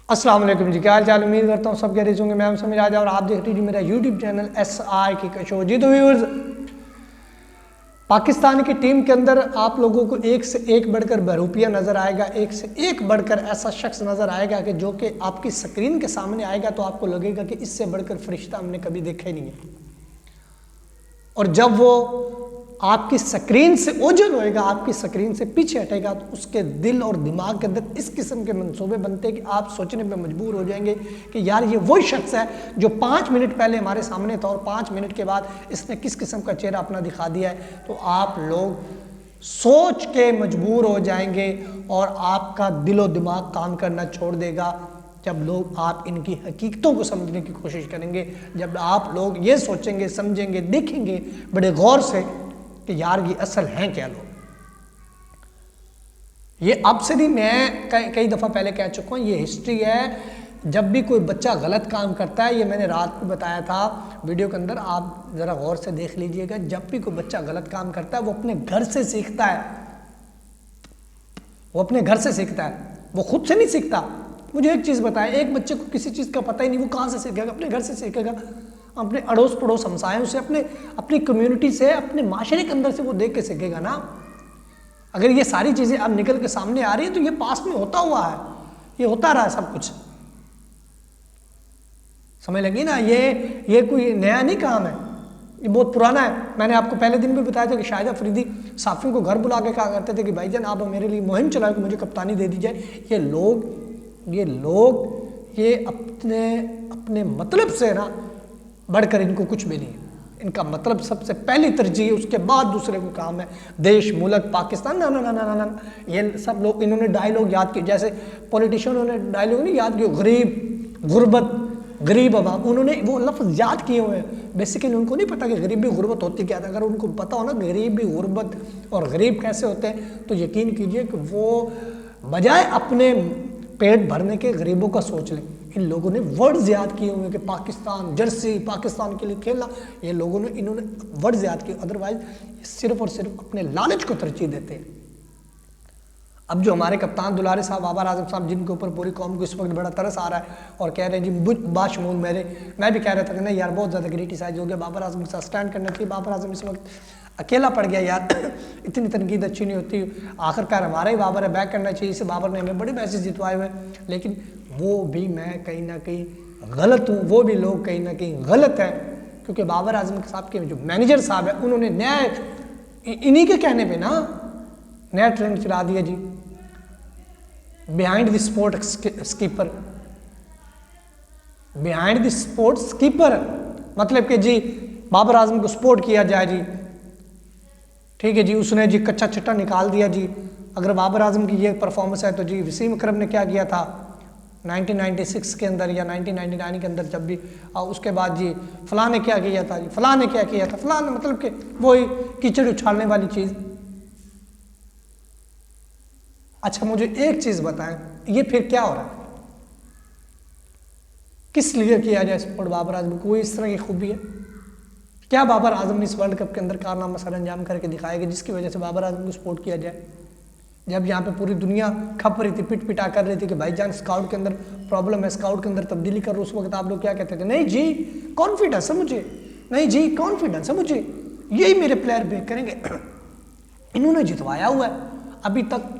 अस्सलाम वालेकुम जी, क्या हाल चाल। उम्मीद करता हूँ सब कह रहे होंगे। मैं समीर राजा और आप देख लीजिए मेरा यूट्यूब चैनल SR की शो। जी तो व्यूअर्स, पाकिस्तान की टीम के अंदर आप लोगों को एक से एक बढ़कर बहरूपिया नज़र आएगा, एक से एक बढ़कर ऐसा शख्स नज़र आएगा कि जो कि आपकी स्क्रीन के सामने आएगा तो आपको लगेगा कि इससे बढ़कर फरिश्ता हमने कभी देखा ही नहीं है। और जब वो आपकी स्क्रीन से ओझल होएगा, आपकी स्क्रीन से पीछे हटेगा, तो उसके दिल और दिमाग के अंदर इस किस्म के मंसूबे बनते हैं कि आप सोचने पे मजबूर हो जाएंगे कि यार ये वही शख्स है जो 5 मिनट पहले हमारे सामने था और 5 मिनट के बाद इसने किस किस्म का चेहरा अपना दिखा दिया है। तो आप लोग सोच के मजबूर हो जाएंगे और आपका दिलो दिमाग काम करना छोड़ देगा जब लोग आप इनकी हकीकतों को समझने की कोशिश करेंगे, जब आप लोग ये सोचेंगे, समझेंगे, देखेंगे बड़े गौर से कि यार ये असल हैं क्या लोग। ये अब से भी मैं कई दफ़ा पहले कह चुका हूँ, ये हिस्ट्री है। जब भी कोई बच्चा गलत काम करता है, ये मैंने रात को बताया था वीडियो के अंदर, आप ज़रा गौर से देख लीजिएगा। जब भी कोई बच्चा गलत काम करता है वो अपने घर से सीखता है, वो अपने घर से सीखता है, वो खुद से नहीं सीखता। मुझे एक चीज़ बताएं, एक बच्चे को किसी चीज़ का पता ही नहीं, वो कहाँ से सीखेगा? अपने घर से सीखेगा, अपने अड़ोस पड़ोस हमसायों से, अपनी कम्युनिटी से, अपने माशरे के अंदर से वो देख के सीखेगा ना। अगर ये सारी चीज़ें अब निकल के सामने आ रही है तो ये पास में होता हुआ है, ये होता रहा है सब कुछ, समझ लगी ना। ये कोई नया नहीं काम है, ये बहुत पुराना है। मैंने आपको पहले दिन भी बताया था कि शाहिद अफरीदी साफियों को घर बुला के कहा करते थे कि भाईजान आप मेरे लिए मुहिम चलाओ कि मुझे कप्तानी दे दी जाए। ये लोग ये अपने मतलब से ना बढ़कर इनको कुछ भी नहीं है। इनका मतलब सबसे पहली तरजीह, उसके बाद दूसरे को काम है देश, मुल्क, पाकिस्तान। ना ना ना ना ना, ये सब लोग इन्होंने डायलॉग याद किए, जैसे पॉलिटिशियनों ने डायलॉग नहीं याद किए, गरीब, गुर्बत, गरीब अवाम, उन्होंने वो लफ्ज़ याद किए हुए हैं। बेसिकली उनको नहीं पता कि गरीबी गुर्बत होती क्या था। अगर उनको पता हो ना गरीबी, गुर्बत और गरीब कैसे होते हैं, तो यकीन कीजिए कि वो बजाय अपने पेट भरने के गरीबों का सोच लें। इन लोगों ने वर्ड्स याद किए हुए कि पाकिस्तान जर्सी, पाकिस्तान के लिए खेलना, ये लोगों ने इन्होंने वर्ड्स याद किए। अदरवाइज सिर्फ और सिर्फ अपने लालच को तरजीह देते हैं। अब जो हमारे कप्तान दुलारे साहब, बाबर आजम साहब, जिनके ऊपर पूरी कौम को इस वक्त बड़ा तरस आ रहा है और कह रहे हैं जी बाशमूल मैं भी कह रहा था कि नहीं यार बहुत ज़्यादा क्रिटिसाइज हो गया, बाबर आजम के साथ स्टैंड करना चाहिए। बाबर आजम इस वक्त अकेला पड़ गया यार इतनी तनकीद अच्छी नहीं होती, आखिरकार हमारा ही बाबर है, बैक करना चाहिए। इसे बाबर ने हमें बड़े मैसेज जितवाए हुए, लेकिन वो भी मैं कहीं ना कहीं गलत हूँ, वो भी लोग कहीं ना कहीं गलत है, क्योंकि बाबर आजम साहब के जो मैनेजर साहब है उन्होंने नया इन्हीं के कहने पे ना नया ट्रेंड चला दिया जी, behind the sport skipper. Behind the sport skipper मतलब कि जी बाबर आजम को सपोर्ट किया जाए जी, ठीक है जी, उसने जी कच्चा चिट्टा निकाल दिया जी। अगर बाबर आजम की ये परफॉर्मेंस है तो जी वसीम अकरम ने क्या किया था 1996 के अंदर या 1999 के अंदर, जब भी उसके बाद जी फलां ने क्या किया था जी, फलां ने क्या किया था, फलां ने, मतलब कि वही कीचड़ उछालने वाली चीज़। अच्छा मुझे एक चीज़ बताएं, ये फिर क्या हो रहा है? किस लिए किया जाए सपोर्ट बाबर आजम को? कोई इस तरह की खूबी है क्या बाबर आजम ने इस वर्ल्ड कप के अंदर कारनामा सर अंजाम करके दिखाएगा जिसकी वजह से बाबर आजम को सपोर्ट किया जाए? जब यहाँ पे पूरी दुनिया खप रही थी, पिट पिटा कर रही थी कि भाईजान स्काउट के अंदर प्रॉब्लम है, स्काउट के अंदर तब्दीली करो, उस वक्त आप लोग क्या कहते थे? नहीं जी कॉन्फिडेंस है मुझे, नहीं जी कॉन्फिडेंस है मुझे, यही मेरे प्लेयर ब्रेक करेंगे। इन्होंने जितवाया हुआ है। अभी तक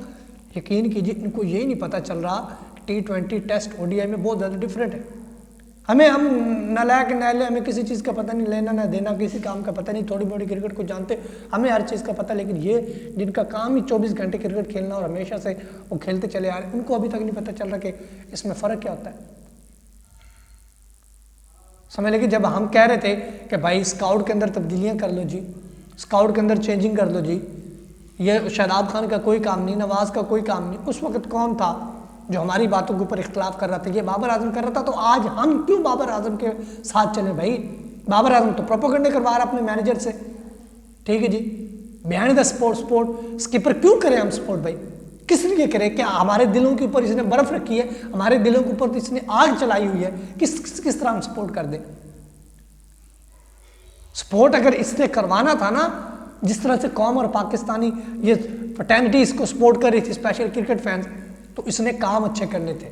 यकीन कीजिए इनको यही नहीं पता चल रहा T20 टेस्ट ODI में बहुत ज़्यादा डिफरेंट है। हम नालायक नैले, हमें किसी चीज़ का पता नहीं, लेना ना देना, किसी काम का पता नहीं, थोड़ी मोड़ी क्रिकेट को जानते, हमें हर चीज़ का पता। लेकिन ये जिनका काम ही 24 घंटे क्रिकेट खेलना और हमेशा से वो खेलते चले आ रहे, उनको अभी तक नहीं पता चल रहा कि इसमें फ़र्क क्या होता है। समझ लेकिन जब हम कह रहे थे कि भाई स्काउट के अंदर तब्दीलियाँ कर लो जी, स्काउट के अंदर चेंजिंग कर लो जी, ये शादाब खान का कोई काम नहीं, नवाज़ का कोई काम नहीं, उस वक्त कौन था जो हमारी बातों के ऊपर इख्तलाफ कर रहा था? ये बाबर आजम कर रहा था। तो आज हम क्यों बाबर आजम के साथ चले भाई? बाबर आजम तो प्रोपेगेंडा करवा रहा अपने मैनेजर से, ठीक है जी, बिहाइंड द स्पोर्ट स्कीपर क्यों करें हम सपोर्ट भाई? किस लिए करें? क्या हमारे दिलों के ऊपर इसने बर्फ रखी है, हमारे दिलों के ऊपर इसने आग चलाई हुई है, किस तरह हम सपोर्ट कर दें? सपोर्ट अगर इसने करवाना था ना, जिस तरह से कौम और पाकिस्तानी ये फ्रैटर्निटी इसको सपोर्ट कर रही थी, स्पेशल क्रिकेट फैंस, तो इसने काम अच्छे करने थे।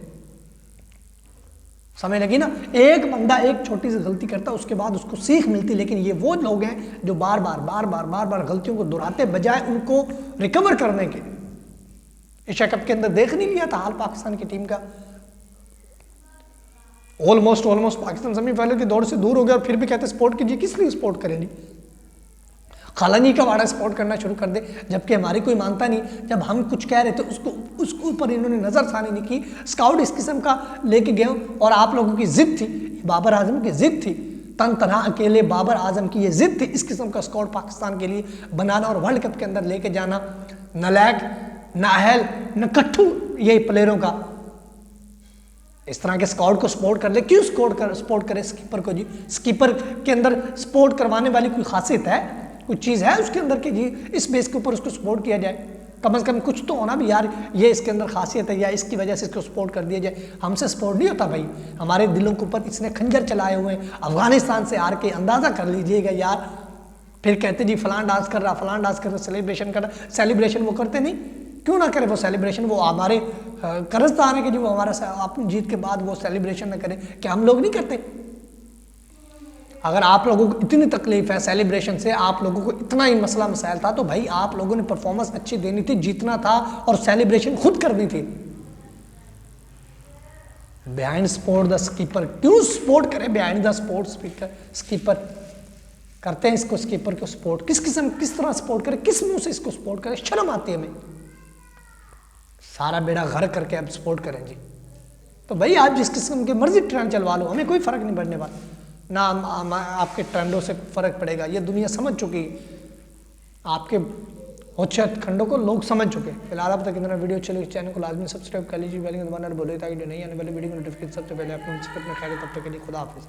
समझ लगी ना। एक बंदा एक छोटी सी गलती करता है, उसके बाद उसको सीख मिलती, लेकिन ये वो लोग हैं जो बार बार गलतियों को दोहराते बजाय उनको रिकवर करने के। एशिया कप के अंदर देख नहीं लिया था हाल पाकिस्तान की टीम का, ऑलमोस्ट पाकिस्तान सेमीफाइनल की दौड़ से दूर हो गया, और फिर भी कहते सपोर्ट कीजिए। किस लिए सपोर्ट करें? खालानी का वाड़ा सपोर्ट करना शुरू कर दे, जबकि हमारी कोई मानता नहीं। जब हम कुछ कह रहे थे उसको ऊपर इन्होंने नजरसानी नहीं की। स्काउट इस किस्म का लेके गए, और आप लोगों की जिद थी, बाबर आजम की जिद थी, तन तना अकेले बाबर आजम की ये जिद थी इस किस्म का स्काउट पाकिस्तान के लिए बनाना और वर्ल्ड कप के अंदर लेके जाना। नलायक, नाअहल, नकट्ठू ये प्लेयरों का इस तरह के स्काउट को सपोर्ट कर ले। क्यों सपोर्ट करे स्कीपर को जी? स्कीपर के अंदर सपोर्ट करवाने वाली कोई खासियत है, कोई चीज़ है उसके अंदर कि जी इस बेस के ऊपर उसको सपोर्ट किया जाए? कम से कम कुछ तो होना भी यार, ये इसके अंदर खासियत है या इसकी वजह से इसको सपोर्ट कर दिया जाए। हमसे सपोर्ट नहीं होता भाई, हमारे दिलों के ऊपर इसने खंजर चलाए हुए हैं। अफगानिस्तान से हार के अंदाज़ा कर लीजिएगा यार। फिर कहते जी फलान डांस कर रहा, सेलिब्रेशन कर रहा। सेलिब्रेशन वो करते नहीं, क्यों ना करे वो सेलिब्रेशन? वो हमारे कर्जदार है कि जी वो हमारा अपनी जीत के बाद वो सेलिब्रेशन ना करें, क्या हम लोग नहीं करते? अगर आप लोगों को इतनी तकलीफ है सेलिब्रेशन से, आप लोगों को इतना ही मसला मसाइल था, तो भाई आप लोगों ने परफॉर्मेंस अच्छी देनी थी, जीतना था और सेलिब्रेशन खुद करनी थी। बिहाइंड स्पोर्ट द स्कीपर, क्यों सपोर्ट करें बिहाइंड द स्पोर्ट स्कीपर? करते हैं इसको, स्कीपर को सपोर्ट किस तरह सपोर्ट करें, किस मुंह से इसको सपोर्ट करें? शर्म आती है हमें। सारा बेड़ा घर करके अब सपोर्ट करें जी। तो भाई आप जिस किस्म के मर्जी ट्रेंड चलवा लो, हमें कोई फर्क नहीं पड़ने वाला ना। आपके ट्रेंडों से फर्क पड़ेगा, ये दुनिया समझ चुकी है, आपके औचित्य खंडों को लोग समझ चुके हैं। फिलहाल अब तक इतना वीडियो चलो, इस चैनल को लाजमी सब्सक्राइब कर लीजिए, बेल आइकन दबाना बोले ताकि जो नहीं आने वाली वीडियो की नोटिफिकेशन सबसे पहले अपने ख्याल। तब तक के लिए खुदा हाफिज़।